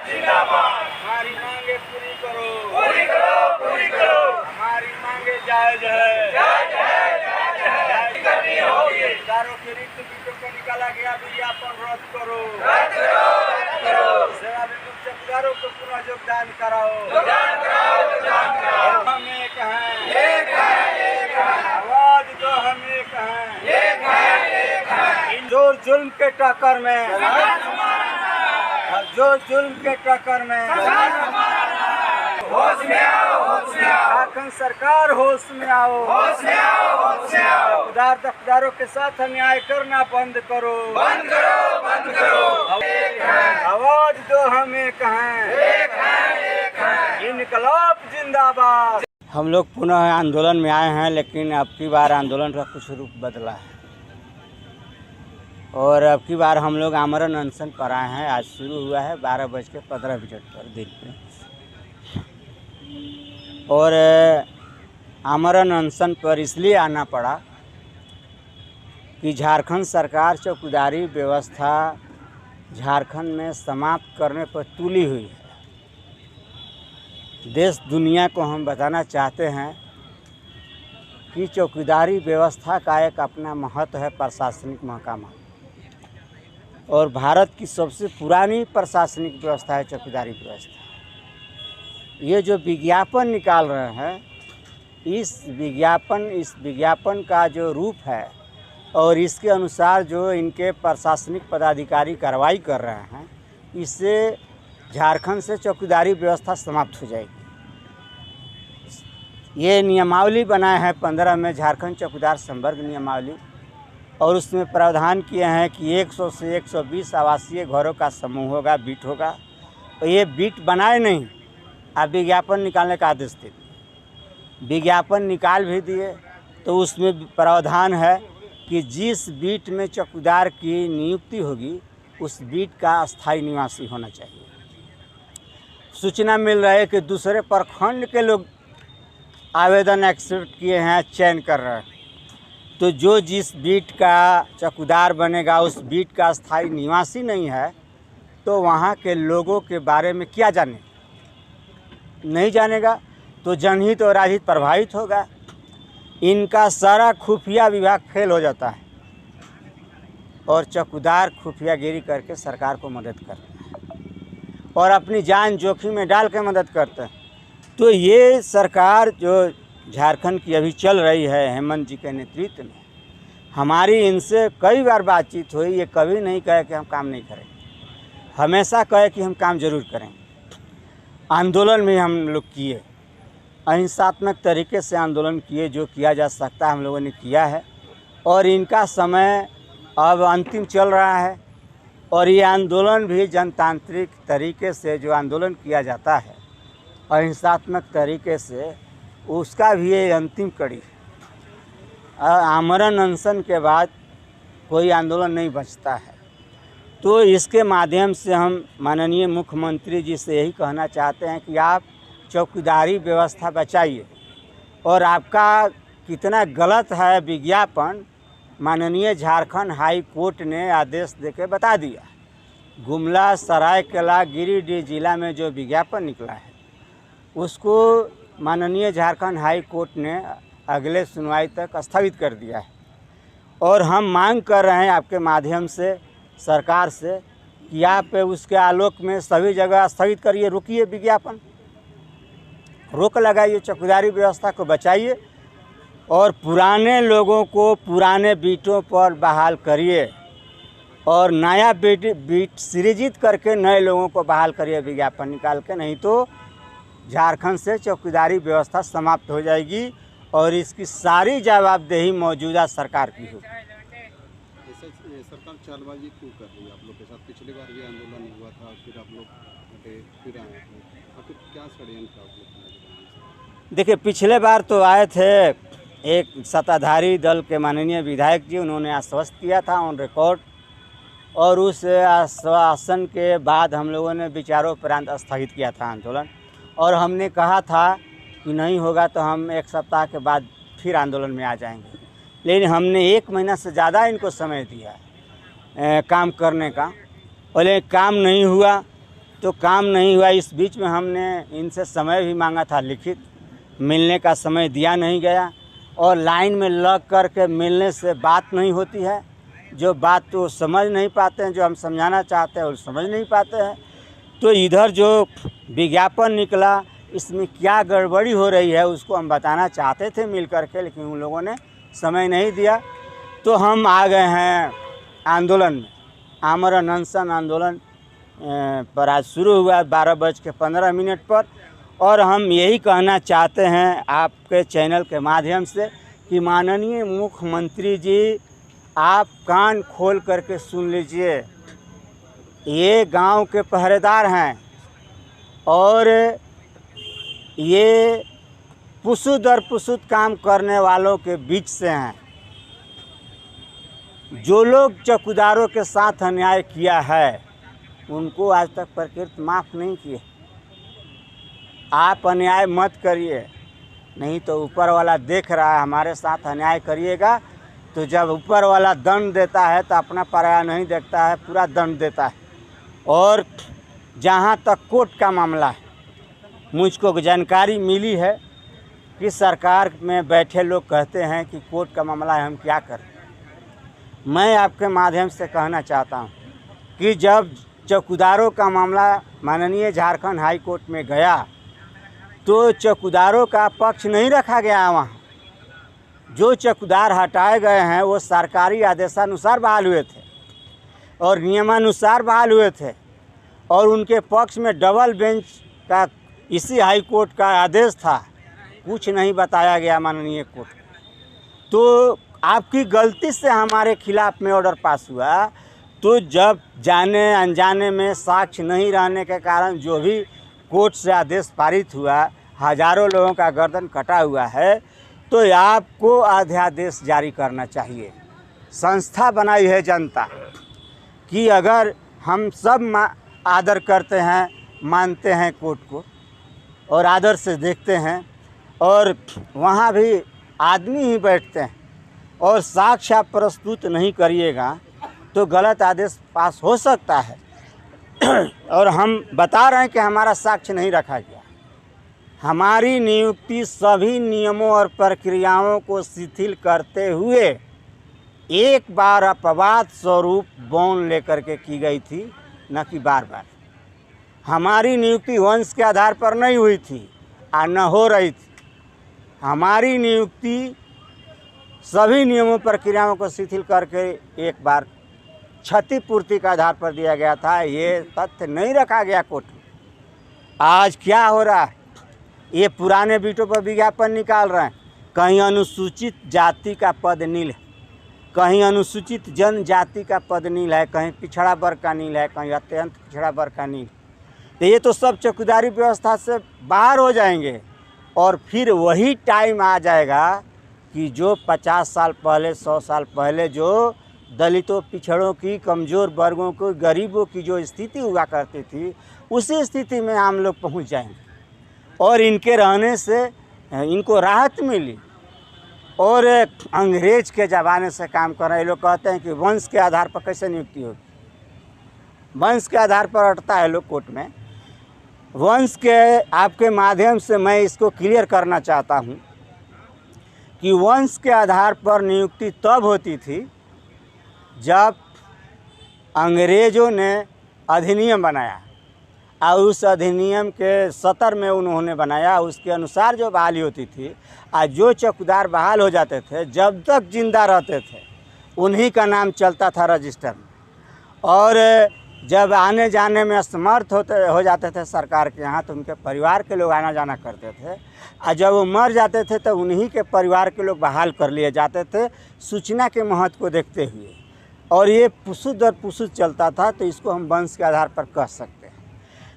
हमारी मांगे पूरी करो, पूरी करो, पूरी करो। हमारी मांगे जायज है, जायज करनी होगी। दारों के रिक्त बीटों को निकाला गया विज्ञापन रद्द करो, रद्द करो, रद्द करो। सेवा विमुक्त चौकीदारों को पुनः योगदान कराओ, योगदान कराओ, योगदान कराओ। हम एक हैं, एक हैं, एक हैं। आवाज दो हम एक हैं, एक हैं, एक हैं। इन जोर जुल्म के टक्कर में, जो जुल्म के टक्कर में होश में आओ, होश में आओ। झारखंड सरकार होश में आओ, होश में आओ, होश में आओ। चौकीदार दफ्तरों के साथ अन्याय करना बंद करो, बंद करो, बंद करो। आवाज दो हम एक हैं, एक हैं, एक हैं। इनकलाब जिंदाबाद। हम लोग पुनः आंदोलन में आए हैं, लेकिन अब की बार आंदोलन का कुछ रूप बदला है और अब की बार हम लोग आमरण अनशन पर आए हैं। आज शुरू हुआ है 12:15 पर दिन पे और आमरण अनशन पर इसलिए आना पड़ा कि झारखंड सरकार चौकीदारी व्यवस्था झारखंड में समाप्त करने पर तुली हुई है। देश दुनिया को हम बताना चाहते हैं कि चौकीदारी व्यवस्था का एक अपना महत्व है, प्रशासनिक महकमा और भारत की सबसे पुरानी प्रशासनिक व्यवस्था है चौकीदारी व्यवस्था। ये जो विज्ञापन निकाल रहे हैं, इस विज्ञापन का जो रूप है और इसके अनुसार जो इनके प्रशासनिक पदाधिकारी कार्रवाई कर रहे हैं, इससे झारखंड से चौकीदारी व्यवस्था समाप्त हो जाएगी। ये नियमावली बनाए हैं 15 में झारखंड चौकीदार संवर्ग नियमावली और उसमें प्रावधान किए हैं कि 100 से 120 आवासीय घरों का समूह होगा, बीट होगा। तो ये बीट बनाए नहीं, आप विज्ञापन निकालने का आदेश दे दिए। विज्ञापन निकाल भी दिए तो उसमें प्रावधान है कि जिस बीट में चौकीदार की नियुक्ति होगी उस बीट का अस्थायी निवासी होना चाहिए। सूचना मिल रही है कि दूसरे प्रखंड के लोग आवेदन एक्सेप्ट किए हैं, चयन कर रहे हैं। तो जो जिस बीट का चौकीदार बनेगा उस बीट का स्थायी निवासी नहीं है, तो वहाँ के लोगों के बारे में क्या जाने, नहीं जानेगा तो जनहित और राजहित प्रभावित होगा। इनका सारा खुफिया विभाग फेल हो जाता है और चौकीदार खुफियागिरी करके सरकार को मदद करते हैं और अपनी जान जोखिम में डाल के मदद करते हैं। तो ये सरकार जो झारखंड की अभी चल रही है हेमंत जी के नेतृत्व में, हमारी इनसे कई बार बातचीत हुई। ये कभी नहीं कहे कि हम काम नहीं करेंगे, हमेशा कहे कि हम काम जरूर करेंगे। आंदोलन में हम लोग किए, अहिंसात्मक तरीके से आंदोलन किए, जो किया जा सकता है हम लोगों ने किया है और इनका समय अब अंतिम चल रहा है और ये आंदोलन भी जनतांत्रिक तरीके से जो आंदोलन किया जाता है अहिंसात्मक तरीके से, उसका भी ये अंतिम कड़ी है। आमरण अनशन के बाद कोई आंदोलन नहीं बचता है। तो इसके माध्यम से हम माननीय मुख्यमंत्री जी से यही कहना चाहते हैं कि आप चौकीदारी व्यवस्था बचाइए और आपका कितना गलत है विज्ञापन माननीय झारखंड हाई कोर्ट ने आदेश देके बता दिया। गुमला, सरायकेला, गिरिडीह जिला में जो विज्ञापन निकला है उसको माननीय झारखंड हाई कोर्ट ने अगले सुनवाई तक स्थगित कर दिया है और हम मांग कर रहे हैं आपके माध्यम से सरकार से कि आप उसके आलोक में सभी जगह स्थगित करिए, रुकिए, विज्ञापन रोक लगाइए, चौकीदारी व्यवस्था को बचाइए और पुराने लोगों को पुराने बीटों पर बहाल करिए और नया बीट सृजित करके नए लोगों को बहाल करिए विज्ञापन निकाल के। नहीं तो झारखंड से चौकीदारी व्यवस्था समाप्त हो जाएगी और इसकी सारी जवाबदेही मौजूदा सरकार की होगी। सरकार चालबाजी क्यों कर रही है आप लोग के साथ? पिछली बार भी आंदोलन हुआ था, फिर आप लोग फिर आए थे, आखिर क्या षड्यंत्र आप लोग? देखिए, पिछले बार तो आए थे, एक सत्ताधारी दल के माननीय विधायक जी, उन्होंने आश्वस्त किया था ऑन रिकॉर्ड और उस आश्वासन के बाद हम लोगों ने विचारोपरांत स्थगित किया था आंदोलन और हमने कहा था कि नहीं होगा तो हम एक सप्ताह के बाद फिर आंदोलन में आ जाएंगे। लेकिन हमने 1 महीना से ज़्यादा इनको समय दिया काम करने का और काम नहीं हुआ तो काम नहीं हुआ। इस बीच में हमने इनसे समय भी मांगा था लिखित, मिलने का समय दिया नहीं गया, और लाइन में लग कर के मिलने से बात नहीं होती है। जो बात तो समझ नहीं पाते हैं, जो हम समझाना चाहते हैं वो समझ नहीं पाते हैं। तो इधर जो विज्ञापन निकला, इसमें क्या गड़बड़ी हो रही है उसको हम बताना चाहते थे मिल कर के, लेकिन उन लोगों ने समय नहीं दिया। तो हम आ गए हैं आंदोलन में। आमरण अनशन आंदोलन पर आज शुरू हुआ 12:15 पर, और हम यही कहना चाहते हैं आपके चैनल के माध्यम से कि माननीय मुख्यमंत्री जी, आप कान खोल करके सुन लीजिए। ये गांव के पहरेदार हैं और ये पुसुत दर पुसुत काम करने वालों के बीच से हैं। जो लोग चौकीदारों के साथ अन्याय किया है उनको आज तक प्रकृति माफ़ नहीं किए। आप अन्याय मत करिए, नहीं तो ऊपर वाला देख रहा है। हमारे साथ अन्याय करिएगा तो जब ऊपर वाला दंड देता है तो अपना पराया नहीं देखता है, पूरा दंड देता है। और जहाँ तक कोर्ट का मामला है, मुझको जानकारी मिली है कि सरकार में बैठे लोग कहते हैं कि कोर्ट का मामला है, हम क्या करें। मैं आपके माध्यम से कहना चाहता हूं कि जब चौकीदारों का मामला माननीय झारखंड हाई कोर्ट में गया तो चौकीदारों का पक्ष नहीं रखा गया। वहाँ जो चौकीदार हटाए गए हैं वो सरकारी आदेशानुसार बहाल हुए थे और नियमानुसार बहाल हुए थे, और उनके पक्ष में डबल बेंच का इसी हाई कोर्ट का आदेश था। कुछ नहीं बताया गया माननीय कोर्ट। तो आपकी गलती से हमारे खिलाफ में ऑर्डर पास हुआ। तो जब जाने अनजाने में साक्ष्य नहीं रहने के कारण जो भी कोर्ट से आदेश पारित हुआ, हजारों लोगों का गर्दन कटा हुआ है, तो आपको अध्यादेश जारी करना चाहिए। संस्था बनाई है जनता कि अगर हम सब आदर करते हैं, मानते हैं कोर्ट को और आदर से देखते हैं, और वहाँ भी आदमी ही बैठते हैं और साक्ष्य आप प्रस्तुत नहीं करिएगा तो गलत आदेश पास हो सकता है। और हम बता रहे हैं कि हमारा साक्ष्य नहीं रखा गया। हमारी नियुक्ति सभी नियमों और प्रक्रियाओं को शिथिल करते हुए एक बार अपवाद स्वरूप बॉन्ड लेकर के की गई थी, न कि बार बार। हमारी नियुक्ति वंश के आधार पर नहीं हुई थी और न हो रही थी। हमारी नियुक्ति सभी नियमों प्रक्रियाओं को शिथिल करके एक बार क्षतिपूर्ति का आधार पर दिया गया था। ये तथ्य नहीं रखा गया कोर्ट में। आज क्या हो रहा है, ये पुराने बीटों पर विज्ञापन निकाल रहे हैं। कहीं अनुसूचित जाति का पद नील है, कहीं अनुसूचित जनजाति का पद नील है, कहीं पिछड़ा वर्ग का नील है, कहीं अत्यंत पिछड़ा वर्ग का नील। तो ये तो सब चौकीदारी व्यवस्था से बाहर हो जाएंगे, और फिर वही टाइम आ जाएगा कि जो 50 साल पहले, 100 साल पहले जो दलितों, पिछड़ों की, कमज़ोर वर्गों को, गरीबों की जो स्थिति हुआ करती थी, उसी स्थिति में हम लोग पहुंच जाएंगे। और इनके रहने से इनको राहत मिली। और अंग्रेज के ज़माने से काम कर रहे हैं। लोग कहते हैं कि वंश के आधार पर कैसे नियुक्ति होगी। वंश के आधार पर अटता है लोग कोर्ट में। वंश के आपके माध्यम से मैं इसको क्लियर करना चाहता हूँ कि वंश के आधार पर नियुक्ति तब होती थी जब अंग्रेज़ों ने अधिनियम बनाया, और उस अधिनियम के 70 में उन्होंने बनाया। उसके अनुसार जो बहाली होती थी, और जो चौकीदार बहाल हो जाते थे, जब तक जिंदा रहते थे उन्हीं का नाम चलता था रजिस्टर में। और जब आने जाने में असमर्थ हो जाते थे सरकार के यहाँ, तो उनके परिवार के लोग आना जाना करते थे, और जब वो मर जाते थे तो उन्हीं के परिवार के लोग बहाल कर लिए जाते थे, सूचना के महत्व को देखते हुए। और ये पुसुत दर पुसुत चलता था, तो इसको हम वंश के आधार पर कह सकते हैं।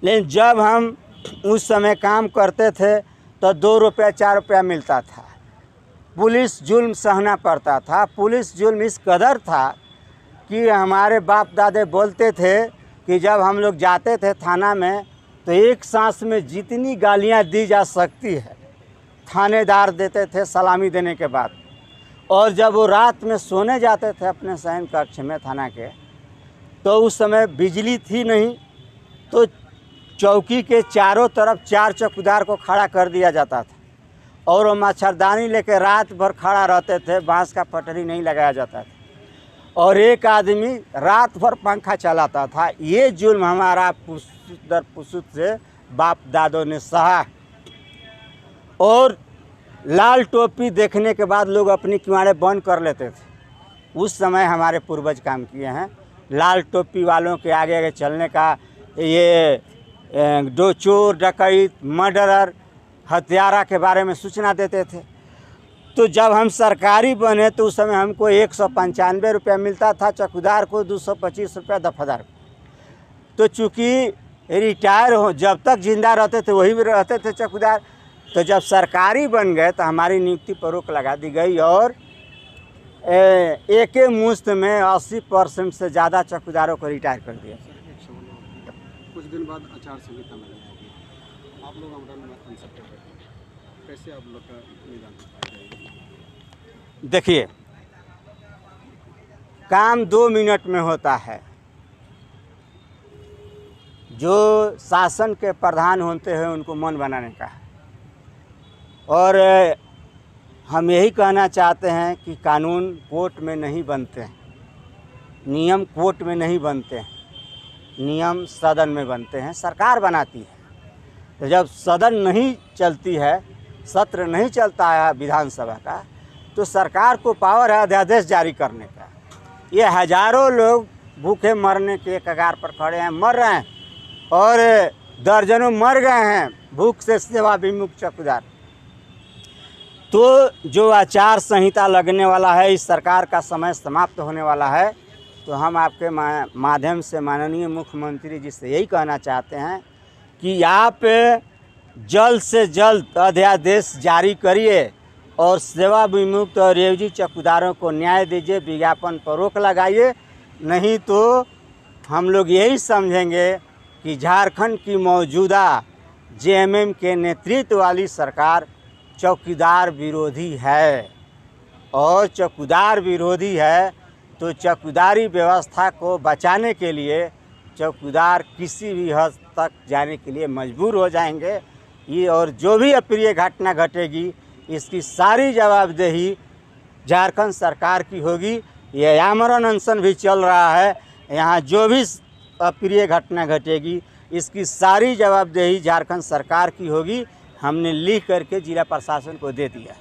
लेकिन जब हम उस समय काम करते थे तो 2 रुपया 4 रुपया मिलता था। पुलिस जुल्म सहना पड़ता था। पुलिस जुल्म इस कदर था कि हमारे बाप दादे बोलते थे कि जब हम लोग जाते थे थाना में तो एक सांस में जितनी गालियां दी जा सकती है थानेदार देते थे सलामी देने के बाद। और जब वो रात में सोने जाते थे अपने शयन कक्ष में थाना के, तो उस समय बिजली थी नहीं, तो चौकी के चारों तरफ 4 चौकीदार को खड़ा कर दिया जाता था और वो मच्छरदानी लेकर रात भर खड़ा रहते थे, बांस का पटरी नहीं लगाया जाता था और एक आदमी रात भर पंखा चलाता था। ये जुल्म हमारा पुसुत दर पुसुत से बाप दादों ने सहा और लाल टोपी देखने के बाद लोग अपनी किवाड़े बंद कर लेते थे। उस समय हमारे पूर्वज काम किए हैं। लाल टोपी वालों के आगे आगे चलने का ये दो चोर डकैत मर्डरर हत्यारा के बारे में सूचना देते थे। तो जब हम सरकारी बने तो उस समय हमको 195 रुपया मिलता था, चौकीदार को 225 रुपया दफादार को। तो चूँकि रिटायर हो जब तक जिंदा रहते थे वही भी रहते थे चौकीदार। तो जब सरकारी बन गए तो हमारी नियुक्ति पर रोक लगा दी गई और एक मुश्त में 80% से ज़्यादा चौकीदारों को रिटायर कर दिया। कुछ दिन बाद आचार संहिता में आएगी, आप लोग आमरण अनशन पर बैठे, कैसे आप लोग का निदान जाएगा? देखिए, काम 2 मिनट में होता है। जो शासन के प्रधान होते हैं उनको मन बनाने का है और हम यही कहना चाहते हैं कि कानून कोर्ट में नहीं बनते हैं, नियम कोर्ट में नहीं बनते हैं, नियम सदन में बनते हैं, सरकार बनाती है। तो जब सदन नहीं चलती है, सत्र नहीं चलता है विधानसभा का, तो सरकार को पावर है अध्यादेश जारी करने का। ये हजारों लोग भूखे मरने के कगार पर खड़े हैं, मर रहे हैं और दर्जनों मर गए हैं भूख से सेवा विमुख चौकीदार। तो जो आचार संहिता लगने वाला है, इस सरकार का समय समाप्त होने वाला है, तो हम आपके माध्यम से माननीय मुख्यमंत्री जी से यही कहना चाहते हैं कि आप जल्द से जल्द अध्यादेश जारी करिए और सेवा विमुक्त और रेवजी चौकीदारों को न्याय दीजिए, विज्ञापन पर रोक लगाइए। नहीं तो हम लोग यही समझेंगे कि झारखंड की मौजूदा जेएमएम के नेतृत्व वाली सरकार चौकीदार विरोधी है और चौकीदार विरोधी है तो चौकीदारी व्यवस्था को बचाने के लिए चौकीदार किसी भी हद तक जाने के लिए मजबूर हो जाएंगे। ये और जो भी अप्रिय घटना घटेगी इसकी सारी जवाबदेही झारखंड सरकार की होगी। ये आमरण अनशन भी चल रहा है, यहाँ जो भी अप्रिय घटना घटेगी इसकी सारी जवाबदेही झारखंड सरकार की होगी। हमने लिख करके जिला प्रशासन को दे दिया।